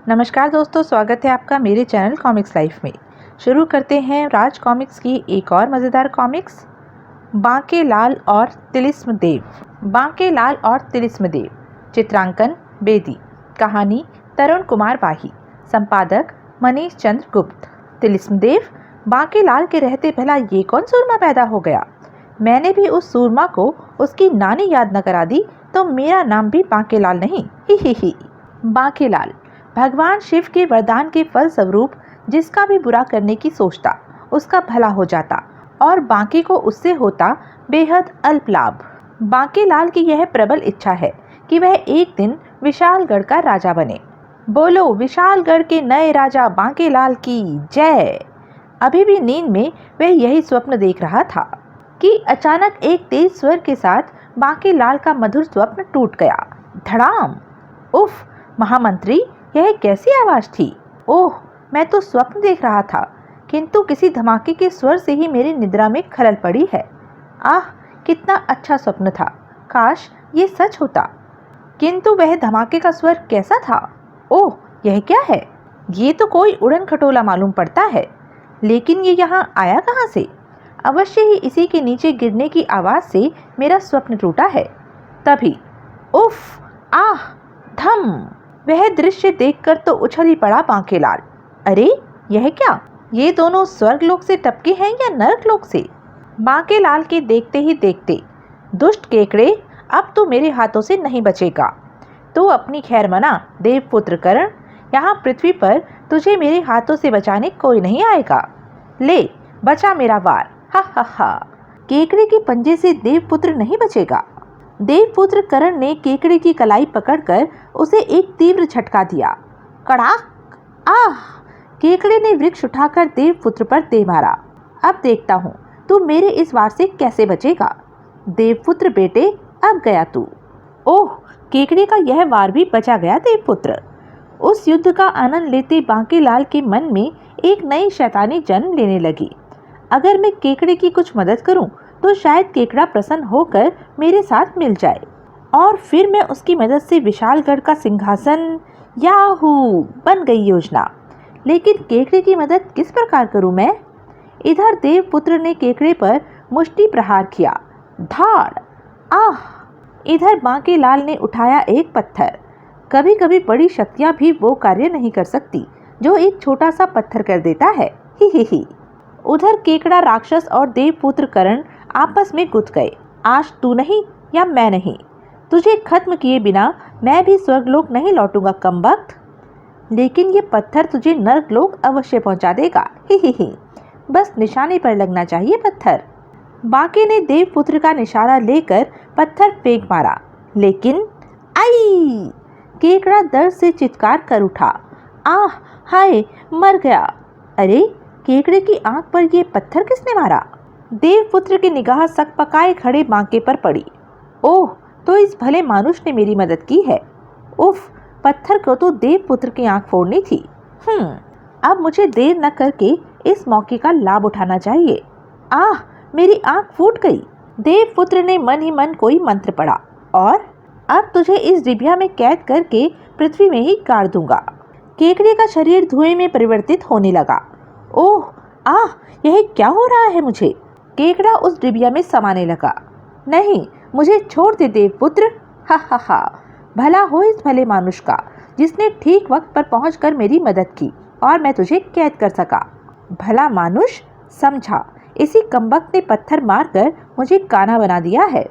नमस्कार दोस्तों, स्वागत है आपका मेरे चैनल कॉमिक्स लाइफ में। शुरू करते हैं राज कॉमिक्स की एक और मज़ेदार कॉमिक्स, बांके लाल और तिलिस्म देव। बांके लाल और तिलिस्म देव, चित्रांकन बेदी, कहानी तरुण कुमार बाही, संपादक मनीष चंद्र गुप्त। तिलिस्म देव, बांके लाल के रहते भला ये कौन सूरमा पैदा हो गया? मैंने भी उस सूरमा को उसकी नानी याद न करा दी तो मेरा नाम भी बांके लाल नहीं। ही। बांके लाल भगवान शिव के वरदान के फल स्वरूप जिसका भी बुरा करने की सोचता उसका भला हो जाता और बांके को उससे होता बेहद अल्प लाभ। बांके लाल की यह प्रबल इच्छा है कि वह एक दिन विशालगढ़ का राजा बने। बोलो विशालगढ़ के नए राजा बांके लाल की जय। अभी भी नींद में वह यही स्वप्न देख रहा था कि अचानक एक तेज स्वर के साथ बांके लाल का मधुर स्वप्न टूट गया। धड़ाम! उफ! महामंत्री, यह कैसी आवाज थी? ओह, मैं तो स्वप्न देख रहा था, किंतु किसी धमाके के स्वर से ही मेरी निद्रा में खलल पड़ी है। आह, कितना अच्छा स्वप्न था, काश ये सच होता। किंतु वह धमाके का स्वर कैसा था? ओह, यह क्या है? ये तो कोई उड़न खटोला मालूम पड़ता है, लेकिन ये यहाँ आया कहाँ से? अवश्य ही इसी के नीचे गिरने की आवाज से मेरा स्वप्न टूटा है। तभी उफ! आह! धम! वह दृश्य देखकर तो उछल ही पड़ा बांके लाल। अरे, यह क्या? ये दोनों स्वर्गलोक से टपके हैं या नरकलोक से? बांके लाल के देखते ही देखते, दुष्ट केकड़े, अब तो मेरे हाथों से नहीं बचेगा। तू अपनी खैर मना देवपुत्र कर्ण, यहाँ पृथ्वी पर तुझे मेरे हाथों से बचाने कोई नहीं आएगा। ले, बचा मेरा वार। हा हा हा। केकड़े के पंजे से देवपुत्र नहीं बचेगा। देवपुत्र कर्ण ने केकड़े की कलाई पकड़कर उसे एक तीव्र झटका दिया। कड़ाक! आह! केकड़े ने वृक्ष उठाकर देवपुत्र पर दे मारा। अब देखता हूँ तू मेरे इस वार से कैसे बचेगा। देवपुत्र बेटे, अब गया तू। ओह, केकड़े का यह वार भी बचा गया देवपुत्र। उस युद्ध का आनंद लेते बांके लाल के मन में एक नई शैतानी जन्म लेने लगी। अगर मैं केकड़े की कुछ मदद करूं तो शायद केकड़ा प्रसन्न होकर मेरे साथ मिल जाए और फिर मैं उसकी मदद से विशालगढ़ का सिंहासन। याहू! बन गई योजना। लेकिन केकड़े की मदद किस प्रकार करूं मैं? इधर देवपुत्र ने केकड़े पर मुष्टि प्रहार किया। धाड़! आह! इधर बांके लाल ने उठाया एक पत्थर। कभी कभी बड़ी शक्तियां भी वो कार्य नहीं कर सकती जो एक छोटा सा पत्थर कर देता है। ही। उधर केकड़ा राक्षस और देवपुत्र कर्ण आपस में गुथ गए। आज तू नहीं या मैं नहीं, तुझे खत्म किए बिना मैं भी स्वर्गलोक नहीं लौटूंगा कमबख्त। लेकिन ये पत्थर तुझे नरकलोक अवश्य पहुंचा देगा। ही। बस निशाने पर लगना चाहिए पत्थर। बांके ने देवपुत्र का निशाना लेकर पत्थर फेंक मारा, लेकिन आई! केकड़ा दर्द से चित्कार कर उठा। आह! हाय! मर गया। अरे, केकड़े की आंख पर ये पत्थर किसने मारा? देवपुत्र की निगाह सकपकाए खड़े बांके पर पड़ी। ओह, तो इस भले मानुष ने मेरी मदद की है। उफ! पत्थर को तो देवपुत्र की आंख फोड़नी थी। अब मुझे देर न करके इस मौके का लाभ उठाना चाहिए। आह! मेरी आंख फूट गई। देवपुत्र ने मन ही मन कोई मंत्र पढ़ा और अब तुझे इस डिबिया में कैद करके पृथ्वी में ही गाड़ दूंगा। केकड़े का शरीर धुएं में परिवर्तित होने लगा। ओह! आह! यह क्या हो रहा है मुझे? केकड़ा उस डिबिया में समाने लगा। नहीं, मुझे छोड़ दे देवपुत्र। हा। भला हो इस भले मानुष का जिसने ठीक वक्त पर पहुंचकर मेरी मदद की और मैं तुझे कैद कर सका। भला मानुष समझा, इसी कमबख्त ने पत्थर मारकर मुझे काना बना दिया है।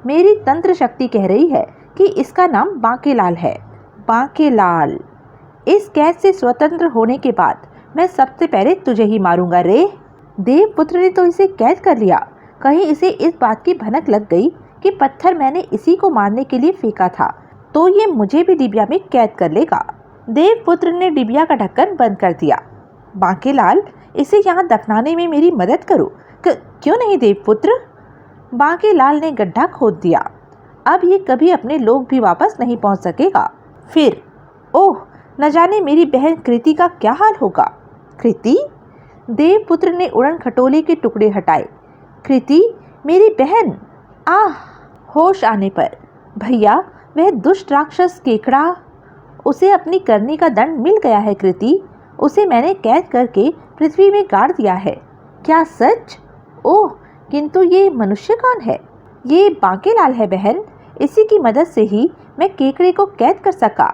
मेरी तंत्र शक्ति कह रही है कि इसका नाम बांके लाल है। बांके लाल, इस कैद से स्वतंत्र होने के बाद मैं सबसे पहले तुझे ही मारूंगा रे। देवपुत्र ने तो इसे कैद कर लिया, कहीं इसे इस बात की भनक लग गई कि पत्थर मैंने इसी को मारने के लिए फेंका था तो ये मुझे भी डिबिया में कैद कर लेगा। देवपुत्र ने डिबिया का ढक्कन बंद कर दिया। बांके लाल, इसे यहाँ दफनाने में मेरी मदद करो। क्यों नहीं देवपुत्र? बांके लाल ने गड्ढा खोद दिया। अब ये कभी अपने लोग भी वापस नहीं पहुँच सकेगा। फिर ओह, न जाने मेरी बहन कृति का क्या हाल होगा। कृति? देवपुत्र ने उड़न खटोले के टुकड़े हटाए। कृति, मेरी बहन! आह! होश आने पर भैया, वह दुष्ट राक्षस केकड़ा। उसे अपनी करनी का दंड मिल गया है कृति। उसे मैंने कैद करके पृथ्वी में गाड़ दिया है। क्या सच? ओह, किंतु ये मनुष्य कौन है? ये बांकेलाल है बहन। इसी की मदद से ही मैं केकड़े को कैद कर सका।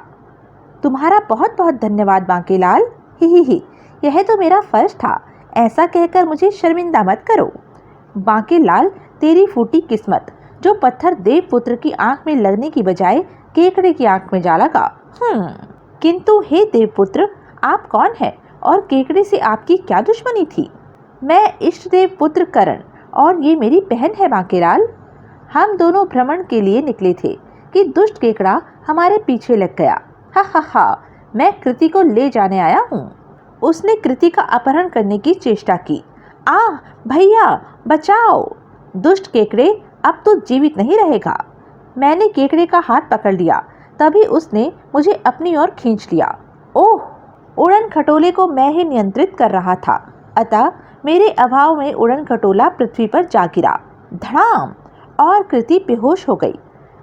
तुम्हारा बहुत बहुत धन्यवाद बांकेलाल। ही, यह तो मेरा फर्ज था। ऐसा कहकर मुझे शर्मिंदा मत करो। बांकेलाल, तेरी फूटी किस्मत, जो पत्थर देवपुत्र की आंख में लगने की बजाय केकड़े की आंख में जा लगा। किंतु हे देवपुत्र, आप कौन हैं और केकड़े से आपकी क्या दुश्मनी थी? मैं इष्टदेव पुत्र करण और ये मेरी बहन है बांकेलाल। हम दोनों भ्रमण के लिए निकले थे कि दुष्ट केकड़ा हमारे पीछे लग गया। हा, मैं कृति को ले जाने आया हूँ। उसने कृति का अपहरण करने की चेष्टा की। भैया बचाओ! दुष्ट केकड़े, अब तो जीवित नहीं रहेगा। मैंने केकड़े का हाथ पकड़ लिया, तभी उसने मुझे अपनी ओर खींच लिया। ओह, उड़न खटोले को मैं ही नियंत्रित कर रहा था, अतः मेरे अभाव में उड़न खटोला पृथ्वी पर जा गिरा। धड़ाम! और कृति बेहोश हो गई।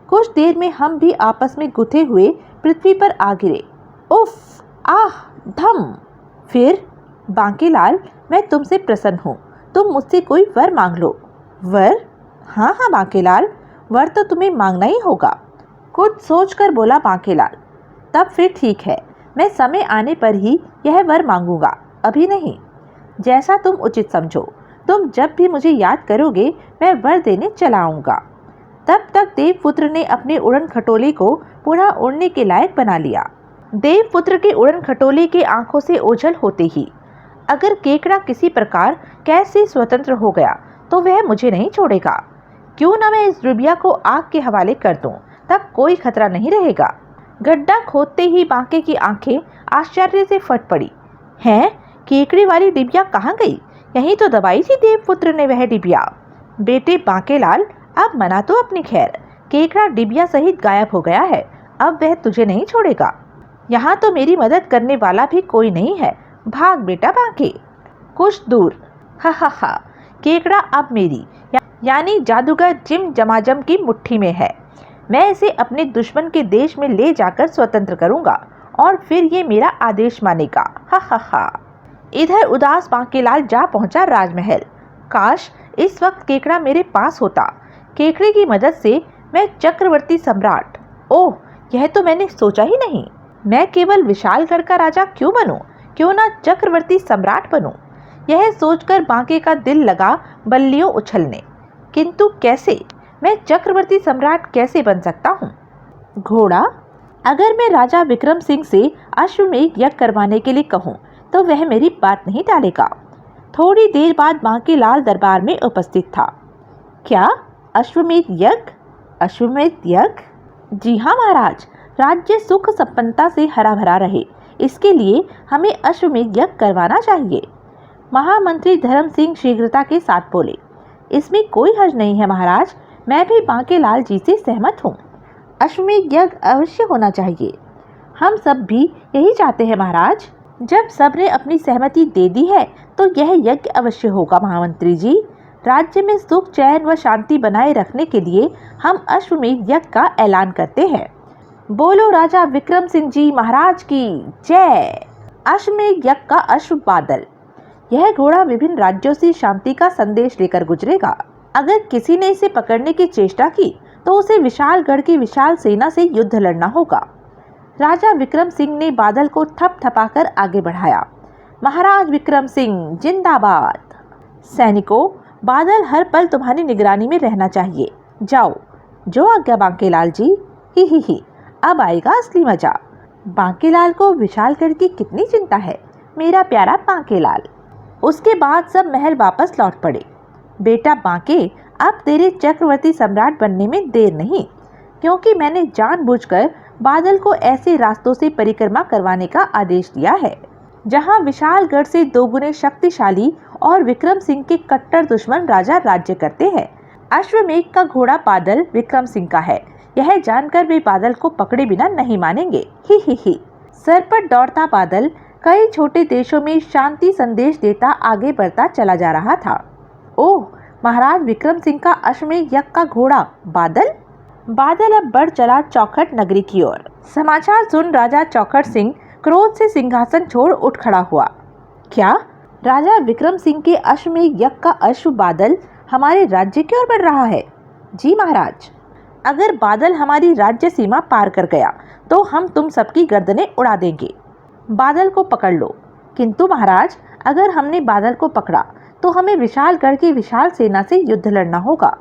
कुछ देर में हम भी आपस में गुथे हुए पृथ्वी पर आ गिरे। उफ! धम! फिर बांकेलाल, मैं तुमसे प्रसन्न हूँ। तुम मुझसे कोई वर मांग लो। वर? हाँ बांकेलाल, वर तो तुम्हें मांगना ही होगा। कुछ सोचकर बोला बांकेलाल। तब फिर ठीक है, मैं समय आने पर ही यह वर मांगूंगा, अभी नहीं। जैसा तुम उचित समझो। तुम जब भी मुझे याद करोगे, मैं वर देने चला आऊंगा। तब तक देवपुत्र ने अपने उड़न खटोले को पुनः उड़ने के लायक बना लिया। देवपुत्र के उड़न खटोले के आंखों से ओझल होते ही अगर केकड़ा किसी प्रकार कैसे स्वतंत्र हो गया तो वह मुझे नहीं छोड़ेगा। क्यों न मैं इस रुबिया को आग के हवाले कर दूं, तब कोई खतरा नहीं रहेगा। गड्ढा खोदते ही बांके की आंखें आश्चर्य से फट पड़ी। हैं, केकड़े वाली डिबिया कहाँ गई? यहीं तो दबाई थी देवपुत्र ने वह डिबिया। बेटे बांकेलाल, अब मना तो अपनी खैर। केकड़ा डिबिया सहित गायब हो गया है, अब वह तुझे नहीं छोड़ेगा। यहाँ तो मेरी मदद करने वाला भी कोई नहीं है। भाग बेटा बांके। कुछ दूर। हा, केकड़ा अब मेरी यानी जादूगर जिम जमाजम की मुट्ठी में है। मैं इसे अपने दुश्मन के देश में ले जाकर स्वतंत्र करूंगा और फिर ये मेरा आदेश मानेगा। हा। इधर उदास बांकेलाल जा पहुंचा राजमहल। काश इस वक्त केकड़ा मेरे पास होता। केकड़े की मदद से मैं चक्रवर्ती सम्राट। ओह, यह तो मैंने सोचा ही नहीं। मैं केवल विशालगढ़ का राजा क्यों बनूं, क्यों ना चक्रवर्ती सम्राट बनूं। यह सोचकर बांके का दिल लगा बल्लियों उछलने। किंतु कैसे? मैं चक्रवर्ती सम्राट कैसे बन सकता हूँ? घोड़ा? अगर मैं राजा विक्रम सिंह से अश्वमेध यज्ञ करवाने के लिए कहूँ तो वह मेरी बात नहीं टालेगा। थोड़ी देर बाद बांकेलाल दरबार में उपस्थित था। क्या? अश्वमेध यज्ञ? अश्वमेध यज्ञ? जी हाँ महाराज, राज्य सुख संपन्नता से हरा भरा रहे, इसके लिए हमें अश्वमेध यज्ञ करवाना चाहिए। महामंत्री धर्म सिंह शीघ्रता के साथ बोले। इसमें कोई हर्ज नहीं है महाराज, मैं भी बांकेलाल जी से सहमत हूँ। अश्वमेध यज्ञ अवश्य होना चाहिए। हम सब भी यही चाहते हैं महाराज। जब सबने अपनी सहमति दे दी है तो यह यज्ञ अवश्य होगा महामंत्री जी। राज्य में सुख, चैन व शांति बनाए रखने के लिए हम अश्वमेध यज्ञ का ऐलान करते हैं। बोलो राजा विक्रम सिंह जी महाराज की जय। अश्वमेध यज्ञ का अश्व बादल। यह घोड़ा विभिन्न राज्यों से शांति का संदेश लेकर गुजरेगा। अगर किसी ने इसे पकड़ने की चेष्टा की तो उसे विशालगढ़ की विशाल सेना से युद्ध लड़ना होगा। राजा विक्रम सिंह ने बादल को थपथपाकर आगे बढ़ाया। महाराज विक्रम सिंह जिंदाबाद। सैनिकों, बादल हर पल तुम्हारी निगरानी में रहना चाहिए। जाओ, जो आज्ञा बांकेलाल जी। ही, अब आएगा असली मजा। बांकेलाल को विशालगढ़ की कितनी चिंता है, मेरा प्यारा बांकेलाल। उसके बाद सब महल वापस लौट पड़े। बेटा बांके, अब तेरे चक्रवर्ती सम्राट बनने में देर नहीं, क्योंकि मैंने जानबूझकर बादल को ऐसे रास्तों से परिक्रमा करवाने का आदेश दिया है जहां विशालगढ़ से दोगुने शक्तिशाली और विक्रम सिंह के कट्टर दुश्मन राजा राज्य करते हैं। अश्वमेध का घोड़ा बादल विक्रम सिंह का है, यह जानकर वे बादल को पकड़े बिना नहीं मानेंगे। ही। सर पर दौड़ता बादल कई छोटे देशों में शांति संदेश देता आगे बढ़ता चला जा रहा था। ओह, महाराज विक्रम सिंह का अश्वमेध यज्ञ का घोड़ा बादल। बादल अब बढ़ चला चौखट नगरी की ओर। समाचार सुन राजा चौखट सिंह क्रोध से सिंहासन छोड़ उठ खड़ा हुआ। क्या? राजा विक्रम सिंह के अश्वमेध यज्ञ का अश्व बादल हमारे राज्य की ओर बढ़ रहा है? जी महाराज, अगर बादल हमारी राज्य सीमा पार कर गया तो हम तुम सबकी गर्दनें उड़ा देंगे। बादल को पकड़ लो। किंतु महाराज, अगर हमने बादल को पकड़ा तो हमें विशालगढ़ की विशाल सेना से युद्ध लड़ना होगा।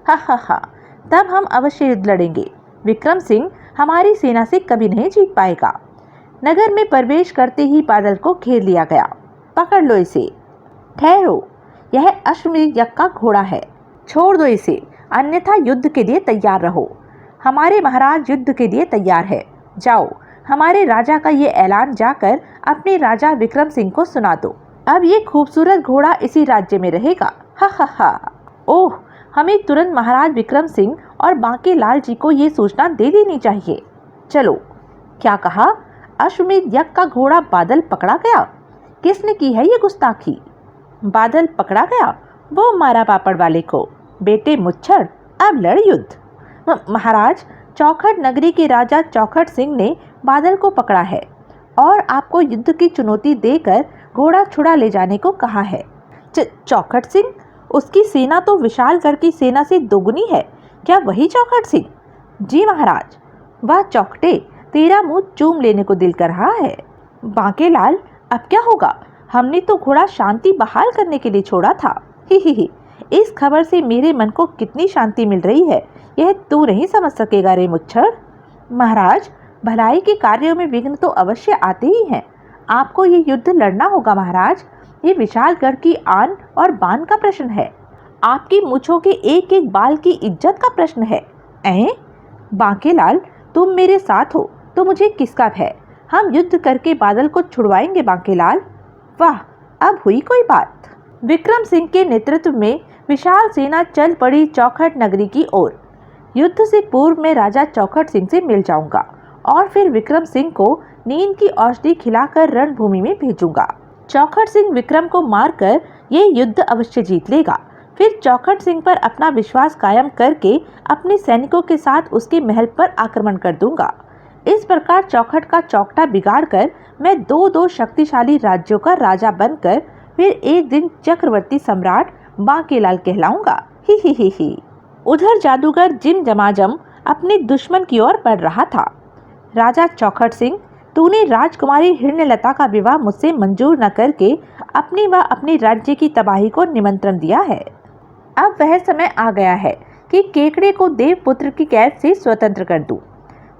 हा, तब हम अवश्य युद्ध लड़ेंगे। विक्रम सिंह हमारी सेना से कभी नहीं जीत पाएगा। नगर में प्रवेश करते ही बादल को घेर लिया गया। पकड़ लो इसे। ठहरो, यह अश्वमेध यज्ञ का घोड़ा है, छोड़ दो इसे, अन्यथा युद्ध के लिए तैयार रहो। हमारे महाराज युद्ध के लिए तैयार है। जाओ, हमारे राजा का ये ऐलान जाकर अपने राजा विक्रम सिंह को सुना दो। अब ये खूबसूरत घोड़ा इसी राज्य में रहेगा। हा। ओह, हमें तुरंत महाराज विक्रम सिंह और बांके लाल जी को ये सूचना दे देनी चाहिए। चलो। क्या कहा? अश्वमेध यज्ञ का घोड़ा बादल पकड़ा गया? किसने की है ये गुस्ताखी? बादल पकड़ा गया? वो मारा पापड़ वाले को। बेटे मुच्छड़, अब लड़ युद्ध। महाराज, चौखट नगरी के राजा चौखट सिंह ने बादल को पकड़ा है और आपको युद्ध की चुनौती देकर घोड़ा छुड़ा ले जाने को कहा है। चौखट सिंह? उसकी सेना तो विशालगढ़ की सेना से दोगुनी है। क्या वही चौखट सिंह? जी महाराज। वह चौखटे, तेरा मुंह चूम लेने को दिल कर रहा है। बांके लाल, अब क्या होगा? हमने तो घोड़ा शांति बहाल करने के लिए छोड़ा था। ही। इस खबर से मेरे मन को कितनी शांति मिल रही है, यह तू नहीं समझ सकेगा रे मुच्छड़। महाराज, भलाई के कार्यों में विघ्न तो अवश्य आते ही हैं। आपको ये युद्ध लड़ना होगा महाराज। ये विशालगढ़ की आन और बान का प्रश्न है। आपकी मूंछों के एक एक बाल की इज्जत का प्रश्न है। बांके लाल, तुम मेरे साथ हो तो मुझे किसका भय? हम युद्ध करके बादल को छुड़वाएंगे बांके लाल। वाह, अब हुई कोई बात। विक्रम सिंह के नेतृत्व में विशाल सेना चल पड़ी चौखट नगरी की ओर। युद्ध से पूर्व मैं राजा चौखट सिंह से मिल जाऊंगा और फिर विक्रम सिंह को नींद की औषधि खिलाकर रणभूमि में भेजूंगा। चौखट सिंह विक्रम को मारकर ये युद्ध अवश्य जीत लेगा। फिर चौखट सिंह पर अपना विश्वास कायम करके अपने सैनिकों के साथ उसके महल पर आक्रमण कर दूंगा। इस प्रकार चौखट का चौकटा बिगाड़कर मैं दो शक्तिशाली राज्यों का राजा बनकर फिर एक दिन चक्रवर्ती सम्राट बांके लाल कहलाऊंगा। ही। उधर जादूगर जिम जमाजम अपने दुश्मन की ओर बढ़ रहा था। राजा चौखट सिंह, तूने राजकुमारी हिरण्यलता का विवाह मुझसे मंजूर न करके अपनी व अपने राज्य की तबाही को निमंत्रण दिया है। अब वह समय आ गया है कि केकड़े को देवपुत्र की कैद से स्वतंत्र कर दूं।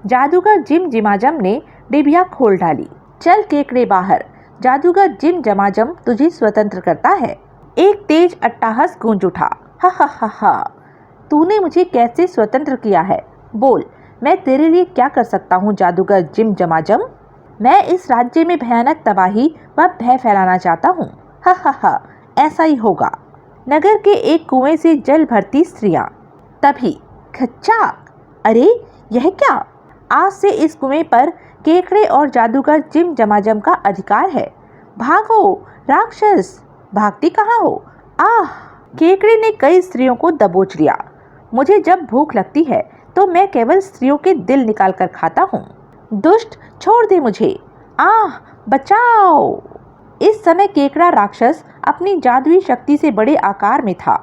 जादूगर जिम जमाजम ने डिबिया खोल डाली। चल केकड़े बाहर, जादूगर जिम जमाजम तुझे स्वतंत्र करता है। एक तेज अट्टहास गूंज उठा। हा। तूने मुझे कैसे स्वतंत्र किया है? बोल, मैं तेरे लिए क्या कर सकता हूँ जादूगर जिम जमाजम? मैं इस राज्य में भयानक तबाही व भय फैलाना चाहता हूँ। हा, ऐसा ही होगा। नगर के एक कुएं से जल भरती स्त्रियां। तभी खच्चाक, अरे यह क्या? आज से इस कुएं पर केकड़े और जादूगर जिम जमाजम का अधिकार है। भागो राक्षस, भागती कहाँ हो? आह! केकड़े ने कई स्त्रियों को दबोच लिया। मुझे जब भूख लगती है तो मैं केवल स्त्रियों के दिल निकाल कर खाता हूँ। दुष्ट, छोड़ दे मुझे। आह! बचाओ! इस समय केकड़ा राक्षस अपनी जादुई शक्ति से बड़े आकार में था।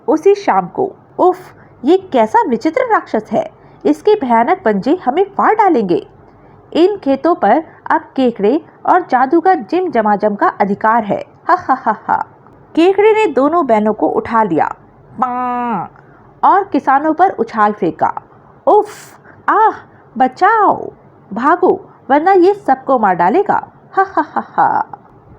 उसी शाम को, उफ, ये कैसा विचित्र राक्षस है। इसके भयानक पंजे हमें फाड़ डालेंगे। इन खेतों पर अब केकड़े और जादूगर जिम जमाजम का अधिकार है। हा। केकड़े ने दोनों बहनों को उठा लिया और किसानों पर उछाल फेंका। उफ! आह! बचाओ! भागो, वरना ये सबको मार डालेगा। हा।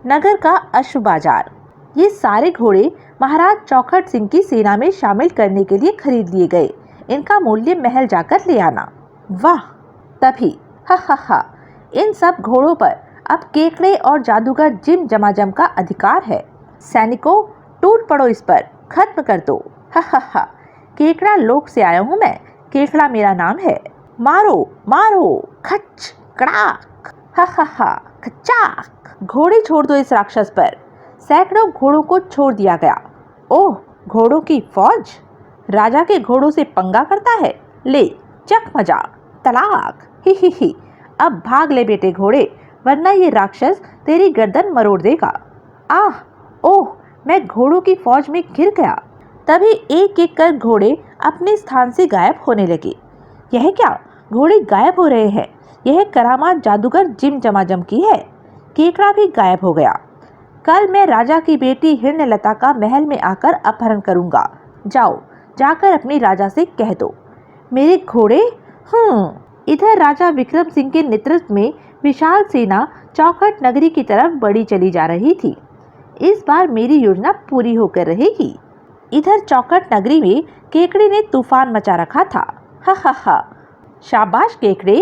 नगर का अश्व बाजार। ये सारे घोड़े महाराज चौखट सिंह की सेना में शामिल करने के लिए खरीद लिए गए। इनका मूल्य महल जाकर ले आना। वाह! तभी हा, इन सब घोड़ों पर अब केकड़े और जादूगर जिम जमाजम का अधिकार है। सैनिकों, टूट पड़ो इस पर, खत्म कर दो। हा। केकड़ा लोक से आया हूँ मैं, केकड़ा मेरा नाम है। मारो, खच कड़ाक। हा, खचाक। घोड़े छोड़ दो इस राक्षस पर। सैकड़ों घोड़ों को छोड़ दिया गया। ओह, घोड़ों की फौज! राजा के घोड़ों से पंगा करता है। ले चक मजा, तलाक, ही। अब भाग ले बेटे घोड़े, वरना ये राक्षस तेरी गर्दन मरोड़ देगा। आह, ओह, मैं घोड़ों की फौज में घिर गया। तभी एक एक कर घोड़े अपने स्थान से गायब होने लगे। यह क्या, घोड़े गायब हो रहे हैं? यह करामात जादूगर जिम जमाजम की है। केकड़ा भी गायब हो गया। कल मैं राजा की बेटी हिरण्यलता का महल में आकर अपहरण करूंगा। जाओ, जाकर अपनी राजा से कह दो। मेरे घोड़े? इधर राजा विक्रम सिंह के नेतृत्व में विशाल सेना चौखट नगरी की तरफ बढ़ी चली जा रही थी। इस बार मेरी योजना पूरी होकर रहेगी। इधर चौखट नगरी में केकड़े ने तूफान मचा रखा था। हा। शाबाश केकड़े।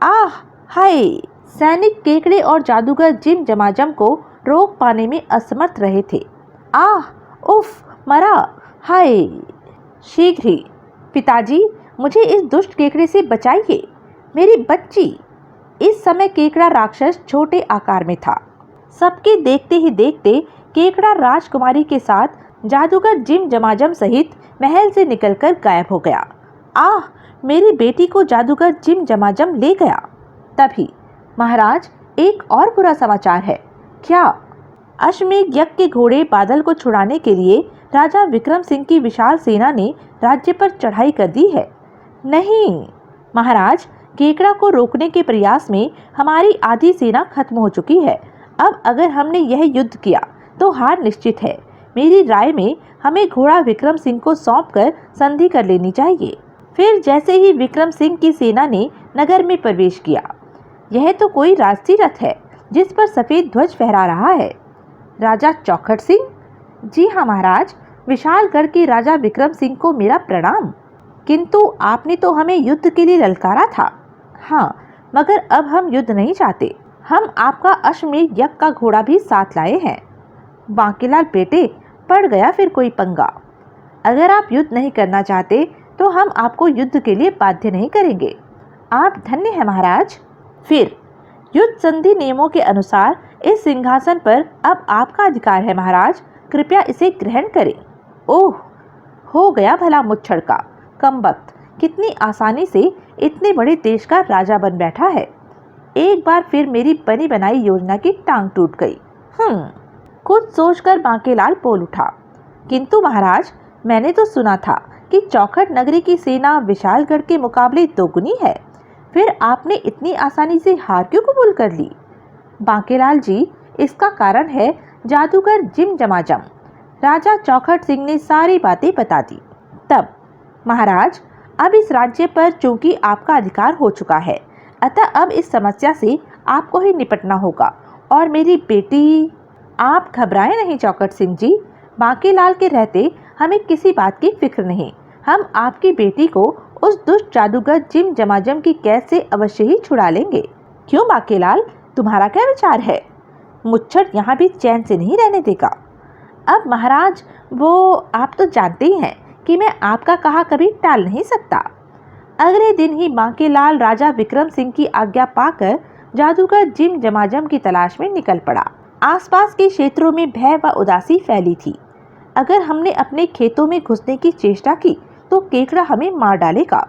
आह, हाय। सैनिक केकड़े और जादूगर जिम जमाजम को रोक पाने में असमर्थ रहे थे। आह, उफ, मरा, हाय। शीघ्र ही पिताजी, मुझे इस दुष्ट केकड़े से बचाइए, मेरी बच्ची। इस समय केकड़ा राक्षस छोटे आकार में था। सबके देखते ही देखते केकड़ा राजकुमारी के साथ जादूगर जिम जमाजम सहित महल से निकलकर गायब हो गया। आह, मेरी बेटी को जादूगर जिम जमाजम ले गया। तभी महाराज, एक और बुरा समाचार है। क्या? अश्वमेध यज्ञ के घोड़े बादल को छुड़ाने के लिए राजा विक्रम सिंह की विशाल सेना ने राज्य पर चढ़ाई कर दी है। नहीं महाराज, केकड़ा को रोकने के प्रयास में हमारी आधी सेना खत्म हो चुकी है। अब अगर हमने यह युद्ध किया तो हार निश्चित है। मेरी राय में हमें घोड़ा विक्रम सिंह को सौंपकर संधि कर लेनी चाहिए। फिर जैसे ही विक्रम सिंह की सेना ने नगर में प्रवेश किया, यह तो कोई राजसी रथ है जिस पर सफेद ध्वज फहरा रहा है। राजा चौखट सिंह? जी हाँ महाराज, विशालगढ़ के राजा विक्रम सिंह को मेरा प्रणाम। किंतु आपने तो हमें युद्ध के लिए ललकारा था। हाँ, मगर अब हम युद्ध नहीं चाहते। हम आपका अश्वमेध यज्ञ का घोड़ा भी साथ लाए हैं। बांकेलाल बेटे, पड़ गया फिर कोई पंगा। अगर आप युद्ध नहीं करना चाहते तो हम आपको युद्ध के लिए बाध्य नहीं करेंगे। आप धन्य हैं महाराज। फिर युद्ध संधि नियमों के अनुसार इस सिंहासन पर अब आपका अधिकार है महाराज, कृपया इसे ग्रहण करें। ओह, हो गया भला मुच्छड़ का कमबख्त, कितनी आसानी से इतने बड़े देश का राजा बन बैठा है। एक बार फिर मेरी बनी बनाई योजना की टांग टूट गई। कुछ सोचकर बांकेलाल बोल उठा। किंतु महाराज, मैंने तो सुना था कि चौखट नगरी की सेना विशालगढ़ के मुकाबले दोगुनी है। फिर आपने इतनी आसानी से हार क्यों कबूल कर ली? बांकेलाल जी, इसका कारण है जादूगर जिम जमाजम। राजा चौखट सिंह ने सारी बातें बता दी। तब महाराज, अब इस राज्य पर चूंकि आपका अधिकार हो चुका है, अतः अब इस समस्या से आपको ही निपटना होगा। और मेरी बेटी? आप घबराएं नहीं चौखट सिंह जी, बांकेलाल के रहते हमें किसी बात की फिक्र नहीं। हम आपकी बेटी को उस दुष्ट जादूगर जिम जमाजम की कैद से अवश्य ही छुड़ा लेंगे। क्यों बांकेलाल, तुम्हारा क्या विचार है? मुच्छड़ यहाँ भी चैन से नहीं रहने देगा। अब महाराज, वो आप तो जानते ही हैं कि मैं आपका कहा कभी टाल नहीं सकता। अगले दिन ही बांकेलाल राजा विक्रम सिंह की आज्ञा पाकर जादूगर जिम जमाजम की तलाश में निकल पड़ा। आसपास के क्षेत्रों में भय व उदासी फैली थी। अगर हमने अपने खेतों में घुसने की चेष्टा की तो केकड़ा हमें मार डालेगा।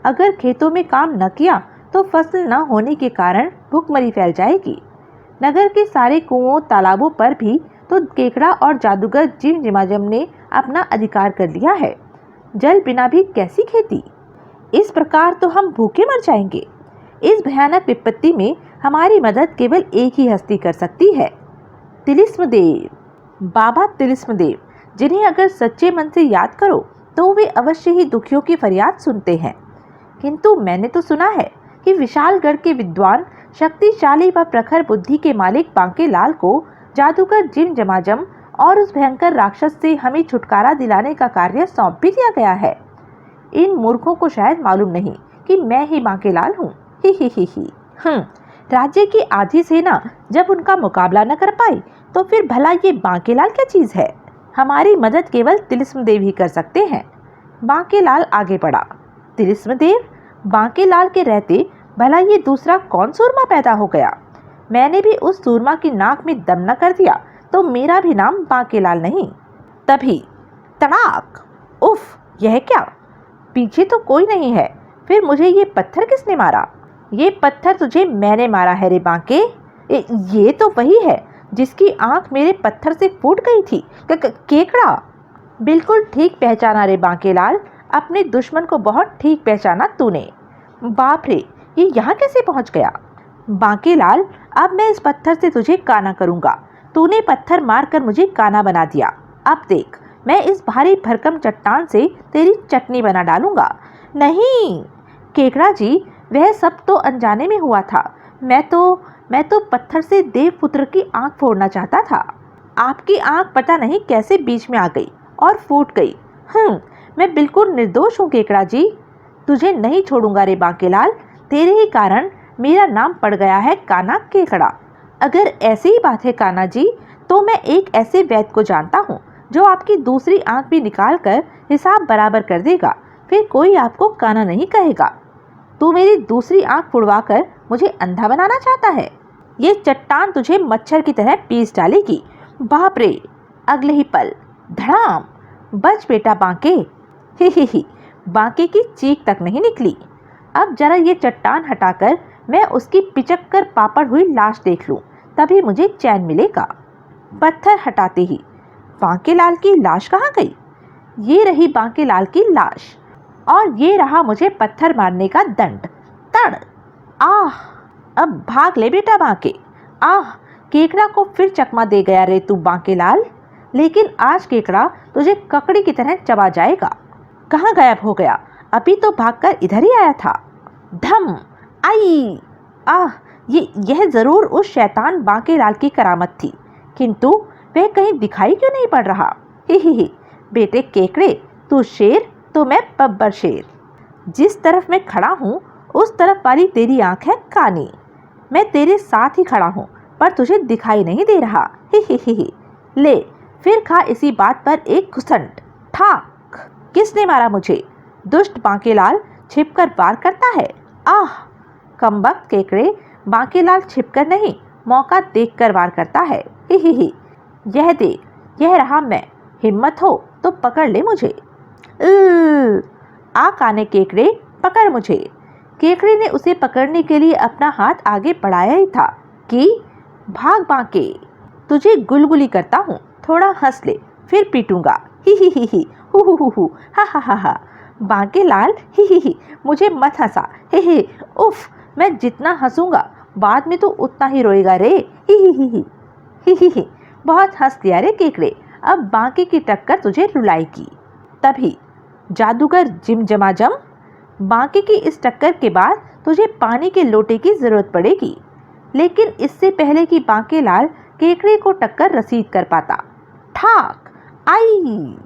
अगर खेतों में काम न किया तो फसल न होने के कारण भूखमरी फैल जाएगी। नगर के सारे कुओं तालाबों पर भी तो केकड़ा और जादूगर जिम जमाजम ने अपना अधिकार कर लिया है। जल बिना भी कैसी खेती? इस प्रकार तो हम भूखे मर जाएंगे। इस भयानक विपत्ति में हमारी मदद केवल एक ही हस्ती कर सकती है, तिलिस्म देव। बाबा तिलिस्म देव, जिन्हें अगर सच्चे मन से याद करो तो वे अवश्य ही दुखियों की फरियाद सुनते हैं। किंतु मैंने तो सुना है कि विशालगढ़ के विद्वान, शक्तिशाली व प्रखर बुद्धि के मालिक बांकेलाल को जादूगर जिम जमाजम और उस भयंकर राक्षस से हमें छुटकारा दिलाने का कार्य सौंप भी दिया गया है। इन मूर्खों को शायद मालूम नहीं कि मैं ही बांकेलाल हूँ। ही। राज्य की आधी सेना जब उनका मुकाबला न कर पाई तो फिर भला ये बांकेलाल क्या चीज है? हमारी मदद केवल तिलिस्म देव ही कर सकते हैं। बांकेलाल आगे बढ़ा। तिलिस्म देव? बांकेलाल के रहते भला ये दूसरा कौन सूरमा पैदा हो गया? मैंने भी उस सूरमा की नाक में दम न कर दिया तो मेरा भी नाम बांकेलाल नहीं। तभी तड़ाक! उफ, यह क्या? पीछे तो कोई नहीं है, फिर मुझे ये पत्थर किसने मारा? ये पत्थर तुझे मैंने मारा है रे बांके। ये तो वही है जिसकी आंख मेरे पत्थर से फूट गई थी। केकड़ा। बिल्कुल ठीक पहचाना रे बांकेलाल, अपने दुश्मन को बहुत ठीक पहचाना तूने। बाप रे, ये यहाँ कैसे पहुँच गया? बांकेलाल, अब मैं इस पत्थर से तुझे काना करूँगा। तूने पत्थर मारकर मुझे काना बना दिया। अब देख, मैं इस भारी भरकम चट्टान से तेरी चटनी बना डालूंगा। नहीं केकड़ा जी, वह सब तो अनजाने में हुआ था। मैं तो पत्थर से देवपुत्र की आंख फोड़ना चाहता था। आपकी आंख पता नहीं कैसे बीच में आ गई और फूट गई। मैं बिल्कुल निर्दोष हूँ केकड़ा जी। तुझे नहीं छोड़ूंगा रे बांकेलाल। तेरे ही कारण मेरा नाम पड़ गया है काना केकड़ा। अगर ऐसी ही बात है काना जी, तो मैं एक ऐसे वैद्य को जानता हूँ जो आपकी दूसरी आंख भी निकाल कर हिसाब बराबर कर देगा। फिर कोई आपको काना नहीं कहेगा। तू मेरी दूसरी आंख फुड़वा कर मुझे अंधा बनाना चाहता है। ये चट्टान तुझे मच्छर की तरह पीस डालेगी। बाप रे, अगले ही पल धड़ाम। बच बेटा बांके। ही बांके की चीख तक नहीं निकली। अब जरा ये चट्टान हटाकर मैं उसकी पिचक कर पापड़ हुई लाश देख लूं, तभी मुझे चैन मिलेगा। पत्थर हटाते ही बांकेलाल की लाश कहाँ गई? ये रही बांकेलाल की लाश, और ये रहा मुझे पत्थर मारने का दंड। तड़। आह, अब भाग ले बेटा बांके। आह, केकड़ा को फिर चकमा दे गया रे तू बांकेलाल। लेकिन आज केकड़ा तुझे ककड़ी की तरह चबा जाएगा। कहाँ गायब हो गया? अभी तो भागकर इधर ही आया था। धम। आई। आह, यह जरूर उस शैतान बांकेलाल की करामत थी, किंतु वह कहीं दिखाई क्यों नहीं पड़ रहा? ही बेटे केकड़े, तू शेर तो मैं बब्बर शेर। जिस तरफ मैं खड़ा हूँ उस तरफ वाली तेरी आंख है कानी। मैं तेरे साथ ही खड़ा हूँ पर तुझे दिखाई नहीं दे रहा। ही ले, फिर खा इसी बात पर एक घुसंट। ठाक। किसने मारा मुझे? दुष्ट बांकेलाल छिपकर वार करता है। आह, कमबख्त केकड़े, बांकेलाल छिपकर नहीं, मौका देखकर वार करता है। ही यह देख, यह रहा मैं। हिम्मत हो तो पकड़ ले मुझे। आ काने केकड़े, पकड़ मुझे। केकड़े ने उसे पकड़ने के लिए अपना हाथ आगे बढ़ाया ही था कि भाग बांके, तुझे गुलगुली करता हूँ, थोड़ा हंस ले, फिर पीटूंगा। ही हु हा। बांकेलाल, ही मुझे मत हंसा। ही उफ, मैं जितना हंसूंगा बाद में तो उतना ही रोएगा रे। ही बहुत हंस लिया रे केकड़े, अब बांके की टक्कर तुझे रुलाएगी। तभी जादूगर जिम जमाजम, बांके की इस टक्कर के बाद तुझे पानी के लोटे की जरूरत पड़ेगी। लेकिन इससे पहले कि बांकेलाल केकड़े को टक्कर रसीद कर पाता, ठाक। आई।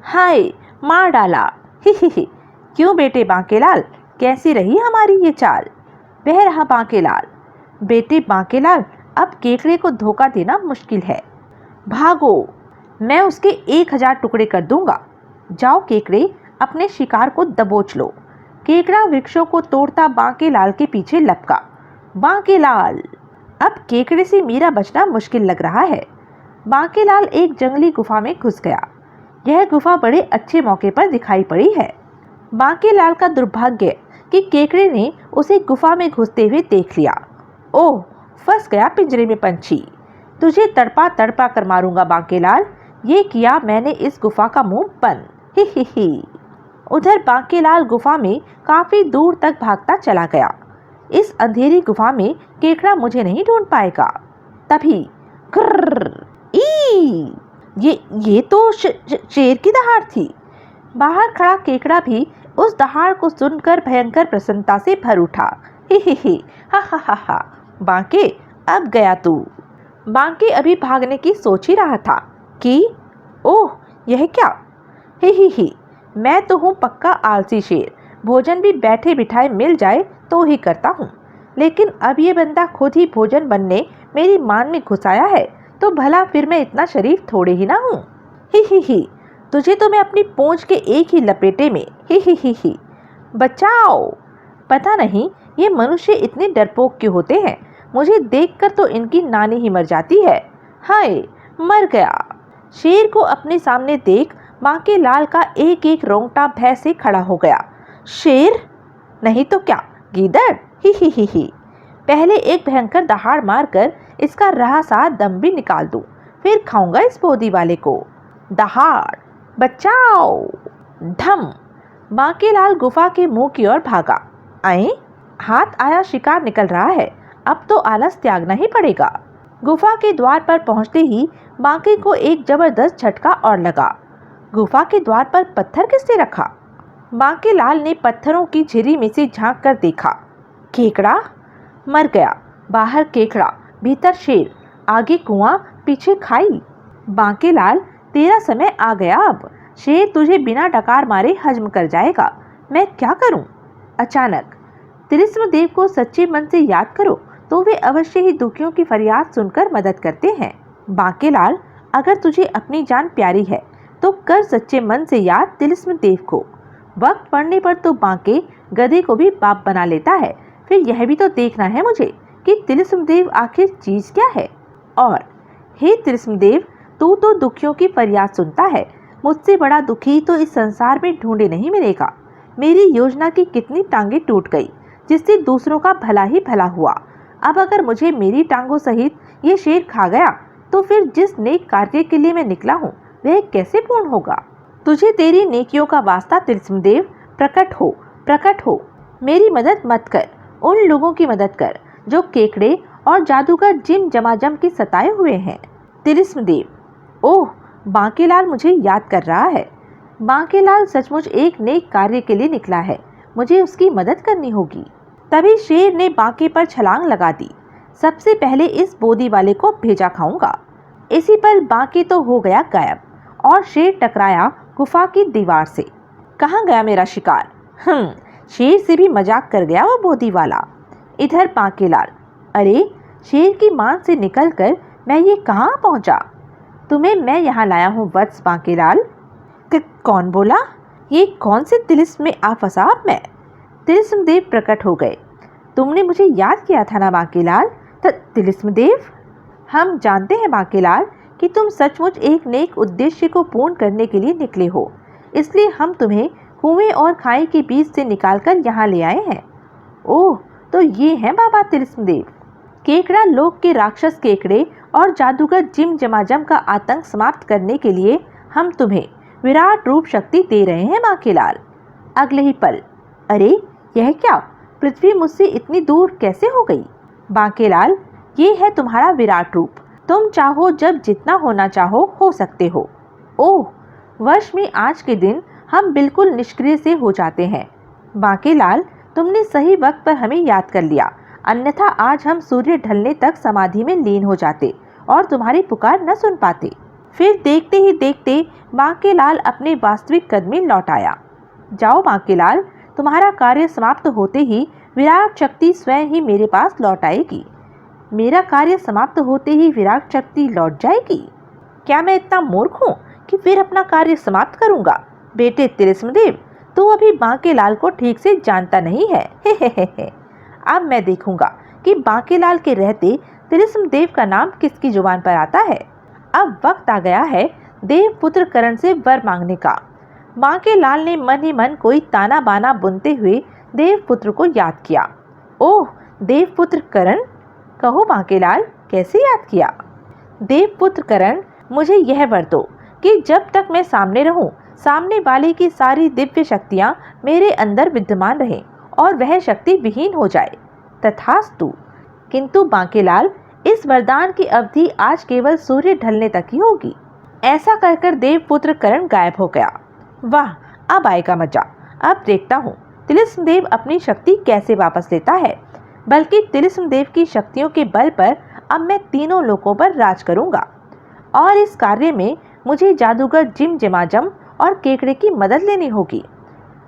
हाय, मार डाला। ही क्यों बेटे बांकेलाल, कैसी रही हमारी ये चाल? वह रहा बांकेलाल। बेटे बांकेलाल, अब केकड़े को धोखा देना मुश्किल है। भागो, मैं उसके 1000 टुकड़े कर दूंगा। जाओ केकड़े, अपने शिकार को दबोच लो। केकड़ा वृक्षों को तोड़ता बांकेलाल के पीछे लपका। बांकेलाल, अब केकड़े से मेरा बचना मुश्किल लग रहा है। बांकेलाल एक जंगली गुफा में घुस गया। यह गुफा बड़े अच्छे मौके पर दिखाई पड़ी है। बांकेलाल का दुर्भाग्य कि केकड़े ने उसे गुफा में घुसते हुए देख लिया। ओह, फंस गया पिंजरे में पंछी। तुझे तड़पा तड़पा कर मारूंगा बांकेलाल। ये किया मैंने इस गुफा का मुंह बंद। ही उधर बांकेलाल गुफा में काफी दूर तक भागता चला गया। इस अंधेरी गुफा में केकड़ा मुझे नहीं ढूंढ पाएगा। तभी ग्रर, ई, ये तो शेर की दहाड़ थी। बाहर खड़ा केकड़ा भी उस दहाड़ को सुनकर भयंकर प्रसन्नता से भर उठा। ही हा। बांके, अब गया तू। बांके अभी भागने की सोच ही रहा था कि ओह, यह क्या? ही मैं तो हूँ पक्का आलसी शेर। भोजन भी बैठे बिठाए मिल जाए तो ही करता हूँ, लेकिन अब ये बंदा खुद ही भोजन बनने मेरी मान में घुस आया है, तो भला फिर मैं इतना शरीफ थोड़े ही ना हूँ। ही तुझे तो मैं अपनी पूंछ के एक ही लपेटे में। ही बचाओ। पता नहीं ये मनुष्य इतने डरपोक क्यों होते हैं। मुझे देखकर तो इनकी नानी ही मर जाती है। हाय, मर गया। शेर को अपने सामने देख बांकेलाल का एक एक रोंगटा भय से खड़ा हो गया। शेर, नहीं तो क्या गीदड़, ही। पहले एक भयंकर दहाड़ मारकर इसका रहा सा दम भी निकाल दूं, फिर खाऊंगा इस बोदी वाले को। दहाड़, बचाओ। धम। बांकेलाल गुफा के मुंह की ओर भागा। आए, हाथ आया शिकार निकल रहा है, अब तो आलस त्यागना ही पड़ेगा। गुफा के द्वार पर पहुंचते ही बांके को एक जबरदस्त झटका और लगा। गुफा के द्वार पर पत्थर किसने रखा? बांकेलाल ने पत्थरों की झिरी में से झांक कर देखा। केकड़ा मर गया, बाहर केकड़ा, भीतर शेर, आगे कुआं, पीछे खाई। बांकेलाल, तेरा समय आ गया अब। शेर तुझे बिना डकार मारे हजम कर जाएगा, मैं क्या करूं? अचानक, तिलिस्म देव को सच्चे मन से याद करो तो वे अवश्य ही दुखियों की फरियाद सुनकर मदद करते हैं। बांकेलाल, अगर तुझे अपनी जान प्यारी है तो कर सच्चे मन से याद तिलिस्म देव को। वक्त पड़ने पर तो बांके गधे को भी बाप बना लेता है। फिर यह भी तो देखना है मुझे कि तिलिस्म देव आखिर चीज क्या है। और हे तिलिस्म देव, तू तो दुखियों की फरियाद सुनता है, मुझसे बड़ा दुखी तो इस संसार में ढूंढे नहीं मिलेगा। मेरी योजना की कितनी टांगे टूट गई, जिससे दूसरों का भला ही भला हुआ। अब अगर मुझे मेरी टांगों सहित ये शेर खा गया तो फिर जिस नेक कार्य के लिए मैं निकला हूँ वह कैसे पूर्ण होगा? तुझे तेरी नेकियों का वास्ता तिलिस्म देव, प्रकट हो। मेरी मदद मत कर, उन लोगों की मदद कर जो केकड़े और जादूगर जिम जमाजम के सताए हुए हैं। तिलिस्म देव, ओह, बांकेलाल मुझे याद कर रहा है। बांकेलाल सचमुच एक नेक कार्य के लिए निकला है, मुझे उसकी मदद करनी होगी। तभी शेर ने बांके पर छलांग लगा दी। सबसे पहले इस बोदी वाले को भेजा खाऊंगा। इसी पर बांके तो हो गया गायब और शेर टकराया गुफा की दीवार से। कहाँ गया मेरा शिकार? शेर से भी मजाक कर गया वो बोदी वाला। इधर बांकेलाल, अरे शेर की मान से निकलकर मैं ये कहाँ पहुँचा? तुम्हें मैं यहाँ लाया हूँ वत्स बांकेलाल। कौन बोला? ये कौन से तिलिस्म में आ फंसा अब मैं? तिलिस्म देव प्रकट हो गए। तुमने मुझे याद किया था ना बांकेलाल? तिलिस्म देव, हम जानते हैं बांकेलाल कि तुम सचमुच एक नेक उद्देश्य को पूर्ण करने के लिए निकले हो, इसलिए हम तुम्हें कुएं और खाई के बीच से निकालकर यहाँ ले आए हैं। ओह, तो ये हैं बाबा तिलिस्म देव। केकड़ा लोक के राक्षस केकड़े और जादूगर जिम जमाजम का आतंक समाप्त करने के लिए हम तुम्हें विराट रूप शक्ति दे रहे हैं बांकेलाल। अगले ही पल, अरे यह क्या, पृथ्वी मुझसे इतनी दूर कैसे हो गई? बांकेलाल, ये है तुम्हारा विराट रूप, तुम चाहो जब जितना होना चाहो हो सकते हो। ओह, वर्ष में आज के दिन हम बिल्कुल निष्क्रिय से हो जाते हैं। बांकेलाल, तुमने सही वक्त पर हमें याद कर लिया, अन्यथा आज हम सूर्य ढलने तक समाधि में लीन हो जाते और तुम्हारी पुकार न सुन पाते। फिर देखते ही देखते बांकेलाल अपने वास्तविक कद में लौट आया। जाओ बांकेलाल, तुम्हारा कार्य समाप्त होते ही विराट शक्ति स्वयं ही मेरे पास लौट आएगी। मेरा कार्य समाप्त होते ही विराट शक्ति लौट जाएगी? क्या मैं इतना मूर्ख हूँ कि फिर अपना कार्य समाप्त करूँगा? बेटे तिलिस्म देव, तू अभी बांकेलाल को ठीक से जानता नहीं है। हे। अब मैं देखूंगा कि बांकेलाल के रहते तिलिस्म देव का नाम किसकी जुबान पर आता है। अब वक्त आ गया है देव पुत्र करण से वर मांगने का। बांकेलाल ने मन ही मन कोई ताना बाना बुनते हुए देवपुत्र को याद किया। ओह, देवपुत्र करण, कहो बांकेलाल, कैसे याद किया? देवपुत्र करण, मुझे यह वर दो कि जब तक मैं सामने रहूं, सामने वाले की सारी दिव्य शक्तियां मेरे अंदर विद्यमान रहें और वह शक्ति विहीन हो जाए। तथास्तु। किंतु बांकेलाल, इस वरदान की अवधि आज केवल सूर्य ढलने तक ही होगी। ऐसा कहकर देवपुत्र करण गायब हो गया। वाह, अब आएगा मजा। अब देखता हूँ तिलिस्म देव अपनी शक्ति कैसे वापस लेता है। बल्कि तिलिस्म देव की शक्तियों के बल पर अब मैं तीनों लोकों पर राज करूंगा। और इस कार्य में मुझे जादूगर जिम जमाजम और केकड़े की मदद लेनी होगी।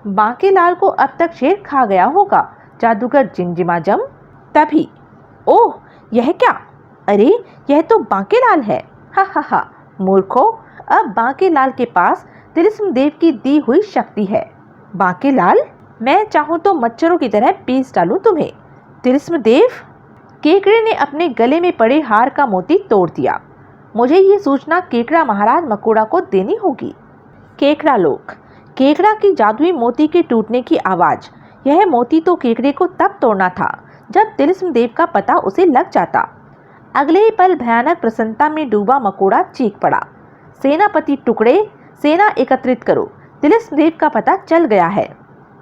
बांकेलाल को अब तक शेर खा गया होगा, जादूगर जिम जमाजम। तभी, ओह, यह क्या? अरे यह तो बांकेलाल है। हा, मूर्खों, अब बांकेलाल के पास तिलिस्म देव की दी हुई शक्ति है। बांकेलाल, मैं चाहूँ तो मच्छरों की तरह पीस डालूं तुम्हें। तिलिस्म देव। केकड़े ने अपने गले में पड़े हार का मोती तोड़ दिया। मुझे ये सूचना केकड़ा महाराज मकोड़ा को देनी होगी। केकड़ा लोक। केकड़ा की जादुई मोती के टूटने की आवाज़ यह मोती तो केकड़े को तब तोड़ना था जब तिलिस्म देव का पता उसे लग जाता। अगले ही पल भयानक प्रसन्नता में डूबा मकोड़ा चीख पड़ा, सेनापति टुकड़े, सेना एकत्रित करो, तिलिस्म देव का पता चल गया है।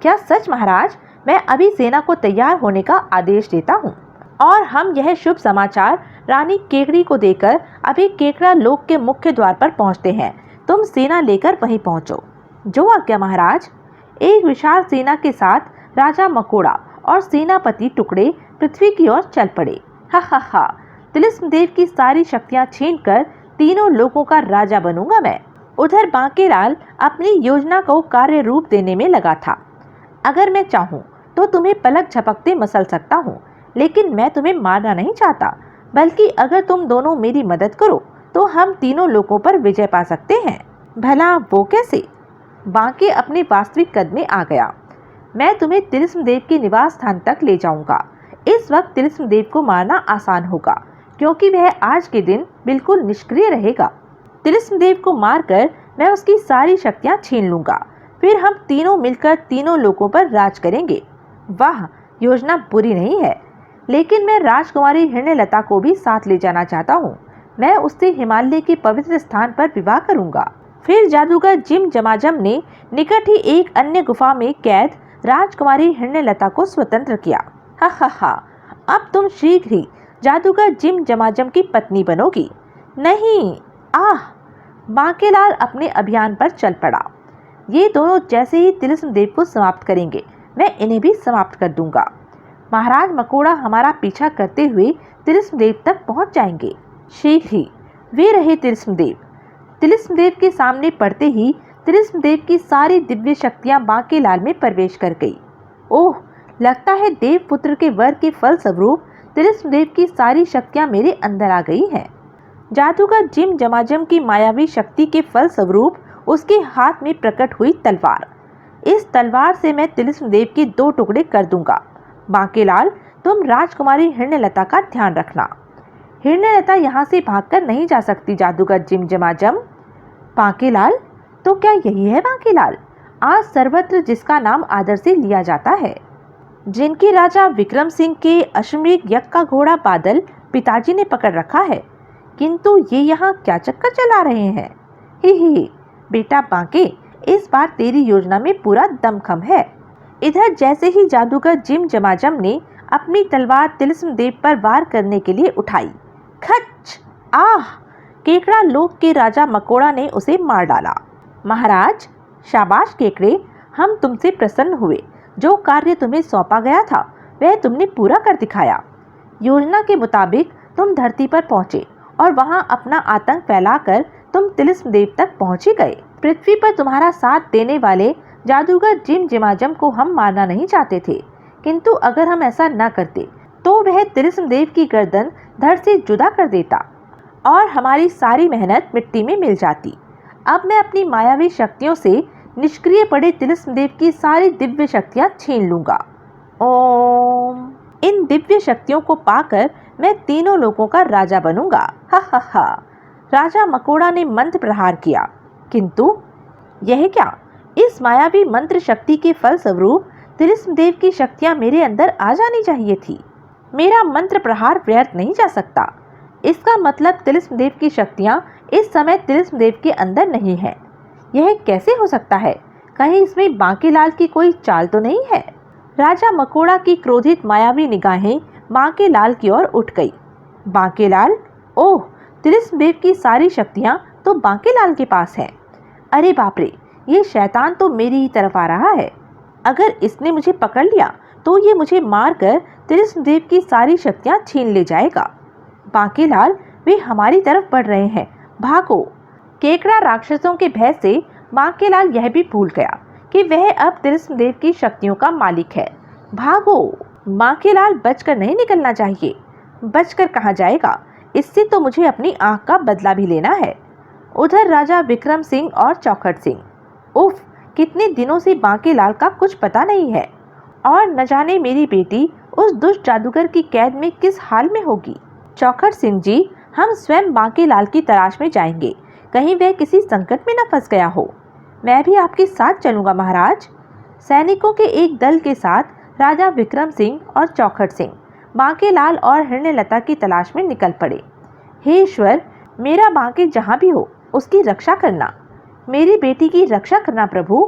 क्या सच महाराज? मैं अभी सेना को तैयार होने का आदेश देता हूँ और हम यह शुभ समाचार रानी केकड़ी को देकर अभी केकड़ा लोक के मुख्य द्वार पर पहुँचते हैं। तुम सेना लेकर वहीं पहुँचो। जो आज्ञा महाराज। एक विशाल सेना के साथ राजा मकोड़ा और सेनापति टुकड़े पृथ्वी की ओर चल पड़े। हा हा हा, तिलिस्म देव की सारी शक्तियां छीनकर तीनों लोगों का राजा बनूंगा मैं। उधर बांकेलाल अपनी योजना को कार्य रूप देने में लगा था। अगर मैं चाहूँ तो तुम्हें पलक झपकते मसल सकता हूँ, लेकिन मैं तुम्हें मारना नहीं चाहता, बल्कि अगर तुम दोनों मेरी मदद करो तो हम तीनों लोगों पर विजय पा सकते हैं। भला वो कैसे? बांके अपने वास्तविक कद में आ गया। मैं तुम्हें तिलिस्म देव के निवास स्थान तक ले जाऊंगा। इस वक्त तिलिस्म देव को मारना आसान होगा, क्योंकि वह आज के दिन बिल्कुल निष्क्रिय रहेगा। तिलिस्म देव को मारकर मैं उसकी सारी शक्तियां छीन लूंगा, फिर हम तीनों मिलकर तीनों लोगों पर राज करेंगे। वाह, योजना बुरी नहीं है, लेकिन मैं राजकुमारी हिरण्यलता को भी साथ ले जाना चाहता हूँ। मैं उससे हिमालय के पवित्र स्थान पर विवाह करूंगा। फिर जादूगर जिम जमाजम ने निकट ही एक अन्य गुफा में कैद राजकुमारी हिरण्यलता को स्वतंत्र किया। हा हा हा, अब तुम शीघ्र ही जादूगर जिम जमाजम की पत्नी बनोगी। नहीं, आह! बांकेलाल अपने अभियान पर चल पड़ा। ये दोनों जैसे ही तिलिस्म देव को समाप्त करेंगे, मैं इन्हें भी समाप्त कर दूंगा। महाराज मकोड़ा हमारा पीछा करते हुए तिलिस्म देव तक पहुंच जाएंगे। शीघ्र ही वे रहे तिलिस्म देव। तिलिस्म देव के सामने पड़ते ही तिलिस्म देव की सारी दिव्य शक्तियां बांकेलाल में प्रवेश कर गई। ओह, लगता है देव पुत्र के वर के फल स्वरूप तिलिस्म देव की सारी शक्तियां मेरे अंदर आ गई हैं। जादूगर जिम जमाजम की मायावी शक्ति के फल स्वरूप उसके हाथ में प्रकट हुई तलवार। इस तलवार से मैं तिलिस्म देव के 2 टुकड़े कर दूंगा। बांकेलाल, तुम राजकुमारी हिरण्यलता का ध्यान रखना। हिरण्यलता यहाँ से भागकर नहीं जा सकती जादूगर जिम जमाजम। बांकेलाल, तो क्या यही है बांकेलाल, आज सर्वत्र जिसका नाम आदर से लिया जाता है, जिनके राजा विक्रम सिंह के अश्वमेध यज्ञ का घोड़ा बादल पिताजी ने पकड़ रखा है, किंतु ये यहाँ क्या चक्कर चला रहे हैं? ही बेटा बांके, इस बार तेरी योजना में पूरा दमखम है। इधर जैसे ही जादूगर जिम जमाजम ने अपनी तलवार तिलिस्म देव पर वार करने के लिए उठाई, खच! आह! केकड़ा लोक के राजा मकोड़ा ने उसे मार डाला। महाराज, शाबाश केकड़े, हम तुमसे प्रसन्न हुए। जो कार्य तुम्हें सौंपा गया था वह तुमने पूरा कर दिखाया। योजना के मुताबिक तुम धरती पर पहुंचे और वहां अपना आतंक फैलाकर तुम तिलिस्म देव तक पहुंच ही गए। पृथ्वी पर तुम्हारा साथ देने वाले जादूगर जिम जमाजम को हम मारना नहीं चाहते थे, किंतु अगर हम ऐसा न करते तो वह तिलिस्म देव की गर्दन धड़ से जुदा कर देता और हमारी सारी मेहनत मिट्टी में मिल जाती। अब मैं अपनी मायावी शक्तियों से निष्क्रिय पड़े तिलिस्म देव की सारी दिव्य शक्तियां छीन लूंगा। ओम! इन दिव्य शक्तियों को पाकर मैं तीनों लोगों का राजा बनूंगा। हा हा हा! राजा मकोड़ा ने मंत्र प्रहार किया, किंतु यह क्या? इस मायावी मंत्र शक्ति के फल स्वरूप तिलिस्म देव की शक्तियां मेरे अंदर आ जानी चाहिए थी। मेरा मंत्र प्रहार व्यर्थ नहीं जा सकता। इसका मतलब तिलिस्म देव की शक्तियां इस समय तिलिस्म देव के अंदर नहीं है। यह कैसे हो सकता है? कहीं इसमें बांकेलाल की कोई चाल तो नहीं है? राजा मकोड़ा की क्रोधित मायावी निगाहें बांकेलाल की ओर उठ गई। बांकेलाल, ओह, तिलिस्म देव की सारी शक्तियां तो बांकेलाल के पास हैं। अरे बाप रे, ये शैतान तो मेरी ही तरफ आ रहा है। अगर इसने मुझे पकड़ लिया तो ये मुझे मारकर तिलिस्म देव की सारी शक्तियां छीन ले जाएगा। बांकेलाल, वे हमारी तरफ बढ़ रहे हैं, भागो। केकड़ा राक्षसों के भय से बांकेलाल यह भी भूल गया कि वह अब तिलिस्म देव की शक्तियों का मालिक है। भागो! बांकेलाल, बचकर नहीं निकलना चाहिए। बचकर कहाँ जाएगा? इससे तो मुझे अपनी आंख का बदला भी लेना है। उधर राजा विक्रम सिंह और चौखट सिंह, उफ, कितने दिनों से बांकेलाल का कुछ पता नहीं है और न जाने मेरी बेटी उस दुष्ट जादूगर की कैद में किस हाल में होगी। चौखट सिंह जी, हम स्वयं बांकेलाल की तलाश में जाएंगे, कहीं वह किसी संकट में न फंस गया हो। मैं भी आपके साथ चलूंगा महाराज। सैनिकों के एक दल के साथ राजा विक्रम सिंह और चौखट सिंह बांकेलाल और हिरण्यलता की तलाश में निकल पड़े। हे ईश्वर, मेरा बांके जहाँ भी हो उसकी रक्षा करना, मेरी बेटी की रक्षा करना प्रभु।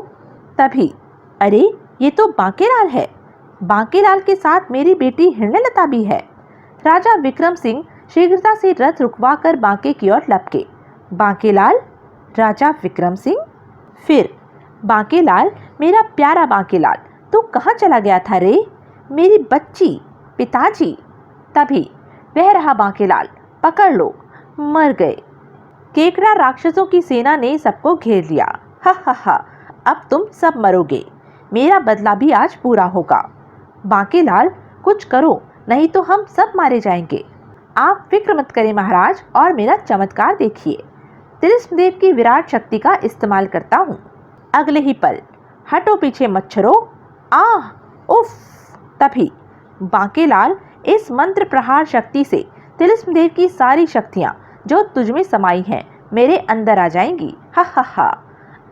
तभी अरे, ये तो बांकेलाल है। बांकेलाल के साथ मेरी बेटी हिरण्यलता भी है। राजा विक्रम सिंह शीघ्रता से रथ रुकवाकर बांके की ओर लपके। बांकेलाल, राजा विक्रम सिंह। फिर बांकेलाल, मेरा प्यारा बांकेलाल, तू कहाँ चला गया था रे? मेरी बच्ची, पिताजी। तभी वह रहा बांकेलाल, पकड़ लो, मर गए। केकड़ा राक्षसों की सेना ने सबको घेर लिया। हा हा हा, अब तुम सब मरोगे। मेरा बदला भी आज पूरा होगा। बांकेलाल, कुछ करो, नहीं तो हम सब मारे जाएंगे। आप फिक्र मत करें महाराज, और मेरा चमत्कार देखिए। तिलिस्मदेव की विराट शक्ति का इस्तेमाल करता हूँ। अगले ही पल, हटो पीछे मच्छरों, आह, उफ। तभी बांकेलाल, इस मंत्र प्रहार शक्ति से तिलिस्मदेव की सारी शक्तियां जो तुझमें समाई हैं मेरे अंदर आ जाएंगी। हा हा हा।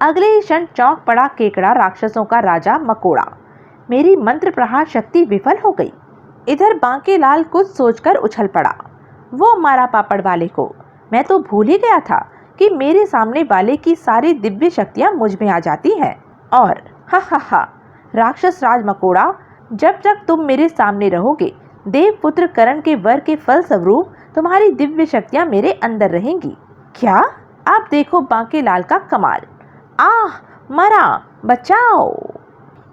अगले ही क्षण चौंक पड़ा केकड़ा राक्षसों का राजा मकोड़ा। मेरी मंत्र प्रहार शक्ति विफल हो गई। इधर बांकेलाल कुछ सोचकर उछल पड़ा। वो मारा पापड़ वाले को, मैं तो भूल ही गया था कि मेरे सामने वाले की सारी दिव्य शक्तियां मुझ में आ जाती हैं। और हा हा हा, राक्षस राज मकोड़ा, जब तक तुम मेरे सामने रहोगे, देवपुत्र करण के वर के फल स्वरूप तुम्हारी दिव्य शक्तियां मेरे अंदर रहेंगी। क्या? आप देखो बांकेलाल का कमाल। आह, मरा, बचाओ।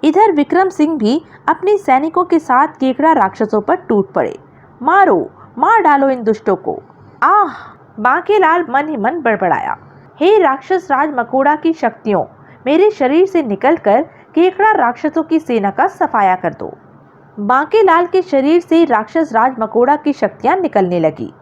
इधर विक्रम सिंह भी अपने सैनिकों के साथ केकड़ा राक्षसों पर टूट पड़े। मारो, मार डालो इन दुष्टों को। आह, बांकेलाल मन ही मन बड़बड़ाया। हे राक्षस राज मकोड़ा की शक्तियों, मेरे शरीर से निकलकर केकड़ा राक्षसों की सेना का सफाया कर दो। बांकेलाल के शरीर से राक्षस राज मकोड़ा की शक्तियां निकलने लगी।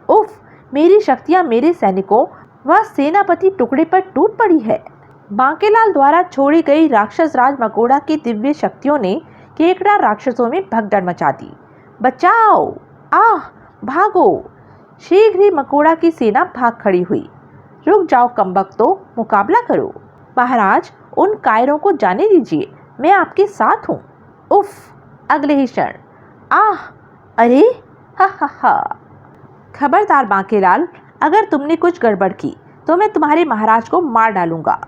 उफ, मेरी शक्तियां मेरे सैनिकों व सेनापति टुकड़े पर टूट पड़ी है। बांकेलाल द्वारा छोड़ी गई राक्षस राज मकोड़ा की दिव्य शक्तियों ने केकड़ा राक्षसों में भगदड़ मचा दी। बचाओ, आह, भागो। शीघ्र ही मकोड़ा की सेना भाग खड़ी हुई। रुक जाओ कमबख्तों, मुकाबला करो। महाराज, उन कायरों को जाने दीजिए, मैं आपके साथ हूँ। उफ। अगले ही क्षण, आह, अरे, हा हा हा। खबरदार बांकेलाल, अगर तुमने कुछ गड़बड़ की तो मैं तुम्हारे महाराज को मार डालूंगा।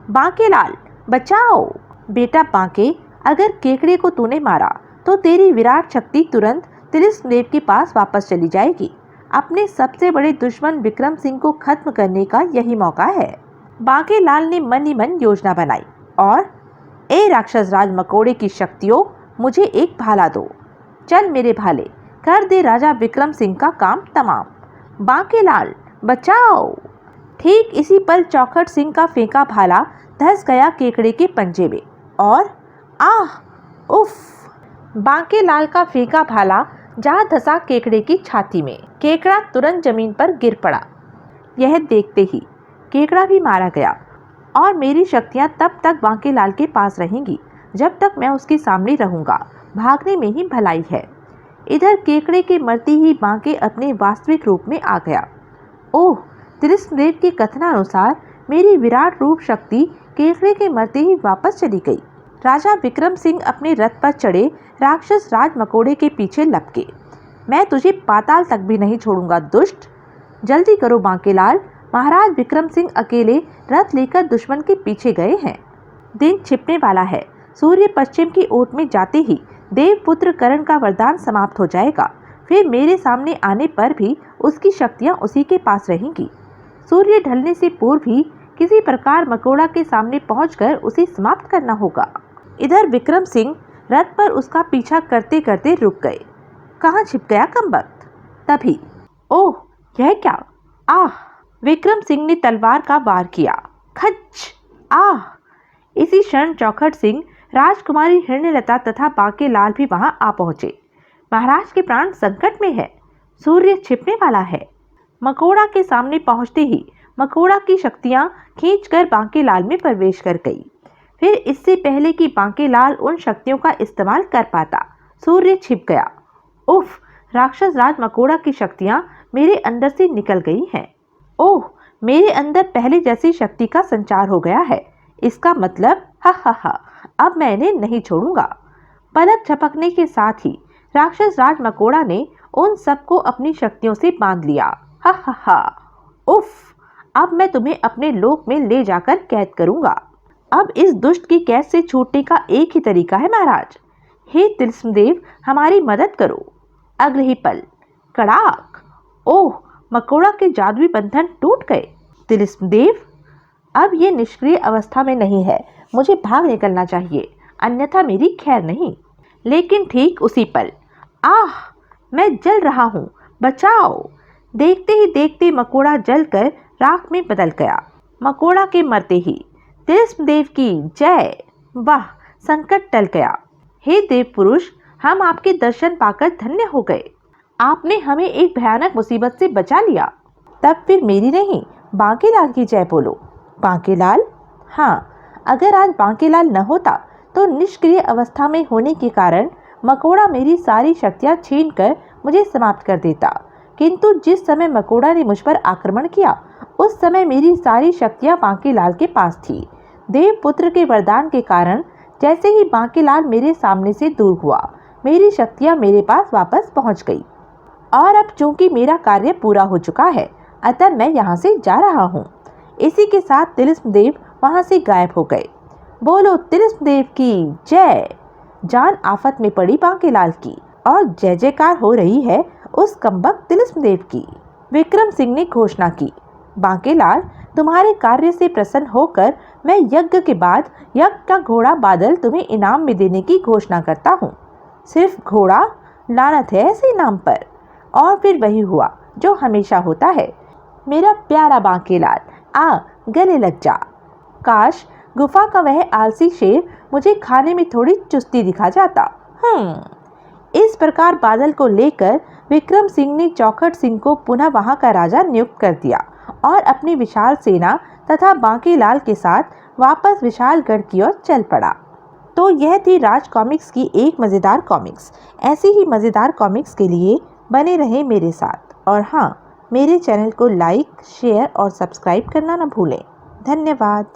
बांकेलाल, बचाओ। बेटा बांके, अगर केकड़े को तूने मारा तो तेरी विराट शक्ति तुरंत तिलिस्मदेव के पास वापस चली जाएगी। अपने सबसे बड़े दुश्मन विक्रम सिंह को खत्म करने का यही मौका है। बांकेलाल ने मन ही मन योजना बनाई और ए राक्षस राज मकोड़े की शक्तियों, मुझे एक भाला दो। चल मेरे भाले, कर दे राजा विक्रम सिंह का काम तमाम। बांकेलाल, बचाओ। ठीक इसी पल चौखट सिंह का फेंका भाला धंस गया केकड़े के पंजे में और आह, उफ। बांकेलाल का फेंका भाला जा धंसा केकड़े की छाती में। केकड़ा तुरंत जमीन पर गिर पड़ा। यह देखते ही केकड़ा भी मारा गया और मेरी शक्तियां तब तक बांकेलाल के पास रहेंगी जब तक मैं उसके सामने रहूंगा। भागने में ही भलाई है। इधर केकड़े के मरते ही बांके अपने वास्तविक रूप में आ गया। ओह, तिलिस्मदेव के कथनानुसार मेरी विराट रूप शक्ति केकड़े के मरते ही वापस चली गई। राजा विक्रम सिंह अपने रथ पर चढ़े राक्षस राज मकोड़े के पीछे लपके। मैं तुझे पाताल तक भी नहीं छोड़ूंगा दुष्ट। जल्दी करो बांकेलाल, महाराज विक्रम सिंह अकेले रथ लेकर दुश्मन के पीछे गए हैं। दिन छिपने वाला है। सूर्य पश्चिम की ओर में जाते ही देवपुत्र करण का वरदान समाप्त हो जाएगा। फिर मेरे सामने आने पर भी उसकी शक्तियां उसी के पास रहेंगी। सूर्य ढलने से पूर्व ही किसी प्रकार मकोड़ा के सामने पहुंचकर उसे समाप्त करना होगा। इधर विक्रम सिंह रथ पर उसका पीछा करते करते रुक गए। कहाँ छिप गया कमबख्त? तभी ओह, यह क्या? आह! विक्रम सिंह ने तलवार का वार किया। खच! आह! इसी क्षण चौखट सिंह, राजकुमारी हिरण्यलता तथा बांकेलाल भी वहां आ पहुंचे। महाराज के प्राण संकट में है। सूर्य छिपने वाला है। मकोड़ा के सामने पहुंचते ही मकोड़ा की शक्तियां खींचकर बांकेलाल में प्रवेश कर गई। फिर इससे पहले कि बांकेलाल उन शक्तियों का इस्तेमाल कर पाता, सूर्य छिप गया। उफ! राक्षस राज मकोड़ा की शक्तियां मेरे अंदर से निकल गई हैं। ओह! मेरे अंदर पहले जैसी शक्ति का संचार हो गया है। इसका मतलब हा हा हा, अब मैं इन्हें नहीं छोड़ूंगा। पलक झपकने के साथ ही राक्षस राज मकोड़ा ने उन सबको अपनी शक्तियों से बांध लिया। हा हा हा, उफ, अब मैं तुम्हें अपने लोक में ले जाकर कैद करूंगा। अब इस दुष्ट की कैद से छूटने का एक ही तरीका है महाराज। हे तिलिस्मदेव, हमारी मदद करो। अगले ही पल कड़ाक, ओह, मकोड़ा के जादुई बंधन टूट गए। तिलिस्मदेव, अब ये निष्क्रिय अवस्था में नहीं है, मुझे भाग निकलना चाहिए, अन्यथा मेरी खैर नहीं। लेकिन ठीक उसी पल, आह, मैं जल रहा हूँ, बचाओ। देखते ही देखते मकोड़ा जलकर राख में बदल गया। मकोड़ा के मरते ही तिलिस्मदेव की जय। वाह, संकट टल गया। हे देव पुरुष, हम आपके दर्शन पाकर धन्य हो गए। आपने हमें एक भयानक मुसीबत से बचा लिया। तब फिर मेरी नहीं, बांकेलाल की जय बोलो। बांकेलाल? हाँ, अगर आज बांकेलाल न होता तो निष्क्रिय अवस्था में होने के कारण मकोड़ा मेरी सारी शक्तियां छीनकर मुझे समाप्त कर देता। किंतु जिस समय मकोड़ा ने मुझ पर आक्रमण किया उस समय मेरी सारी शक्तियां बांकेलाल के पास थी। देवपुत्र के वरदान के कारण जैसे ही बांकेलाल मेरे सामने से दूर हुआ, मेरी शक्तियां मेरे पास वापस पहुंच गई। और अब चूंकि मेरा कार्य पूरा हो चुका है, अतः मैं यहाँ से जा रहा हूँ। इसी के साथ तिलिस्मदेव वहाँ से गायब हो गए। बोलो तिलिस्मदेव की जय। जान आफत में पड़ी बांकेलाल की और जय जयकार हो रही है उस कमबख्त तिलिस्मदेव की। विक्रम सिंह ने घोषणा की, बांकेलाल, तुम्हारे कार्य से प्रसन्न होकर मैं यज्ञ के बाद यज्ञ का घोड़ा बादल तुम्हें इनाम में देने की घोषणा करता हूँ। सिर्फ घोड़ा? लानत है ऐसे इनाम पर। और फिर वही हुआ जो हमेशा होता है। मेरा प्यारा बांकेलाल, आ गले लग जा। काश गुफा का वह आलसी शेर मुझे खाने में थोड़ी चुस्ती दिखा जाता। इस प्रकार बादल को लेकर विक्रम सिंह ने चौखट सिंह को पुनः वहां का राजा नियुक्त कर दिया और अपनी विशाल सेना तथा बांकेलाल के साथ वापस विशालगढ़ की ओर चल पड़ा। तो यह थी राज कॉमिक्स की एक मज़ेदार कॉमिक्स। ऐसी ही मज़ेदार कॉमिक्स के लिए बने रहें मेरे साथ। और हाँ, मेरे चैनल को लाइक, शेयर और सब्सक्राइब करना न भूलें। धन्यवाद।